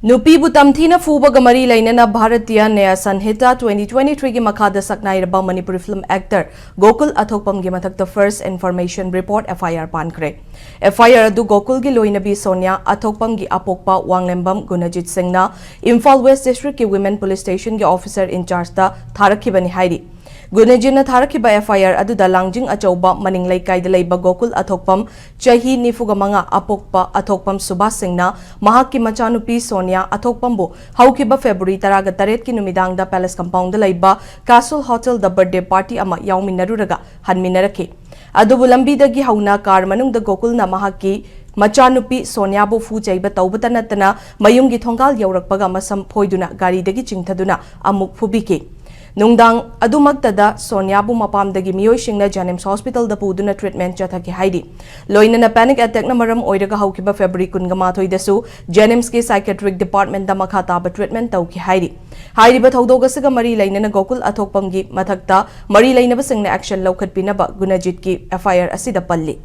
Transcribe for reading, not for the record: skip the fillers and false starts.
नुपीबु तमथीना फूबगा मरी लैनना भारतीय न्याय संहिता 2023 की मखादा सकनाइरबा मणिपुरी फिल्म एक्टर गोकुल अथोकपम गी मथक्ता फर्स्ट इन्फॉर्मेशन रिपोर्ट FIR पानखरे FIR अदु गोकुल गी लोइनबी सोनिया अथोकपम गी अपोकपा वांगलेंबम गुणजित सिंहना इम्फाल वेस्ट डिस्ट्रिक्ट की वुमेन पुलिस स्टेशन के ऑफिसर इंचार्ज ता थारखिबनी हाइरी गुणजितना थारखिबा FIR अदुदा लांगजिंग अचौबा मनिंग लैकाइदा लैबा गोकुल अथोकपम चही 95 अपोकपा अथोकपम सुभाष सिंहना महाकी मचानुपी सोनिया अथोकपमबु हौकिबा फेब्रुवारी 18 की नुमिदांगदा पैलेस कंपाउंड लैबा castle hotel the birthday party अमा याउमिनरुरगा हनमिनरखि अदुबु लंबीदगी हौना कार मनुंगदा गोकुलना महाकी मचानुपी सोनियाबु फुचैबा तौबता नतना मयुंगी थोंगाल यौरकपगा मसम फोइदुना गारीदगी चिंथदुना अमुक फुबिकी नुंगदांग अदुमक्तदा सोनियाबु मपामदगी मियोइसिंगना जेनिम्स हॉस्पिटल दा पुदुना ट्रीटमेंट चथकी हाइदी लोइनना पैनिक अटैक न मरम ओइरगा हौकिबा फेब्रुवारी 28 दसु जेनिम्स के साइकेट्रिक डिपार्टमेंट दा मखा ताबा ट्रीटमेंट तौकी हाइदी हाइरिबा थौदोगसगा मरी लैनना गोकुल अथोकपम गी मथक्ता मरी लैनबसिंगना एक्शन लौखटपिनबा गुणजित की FIR असिदा पल्ली।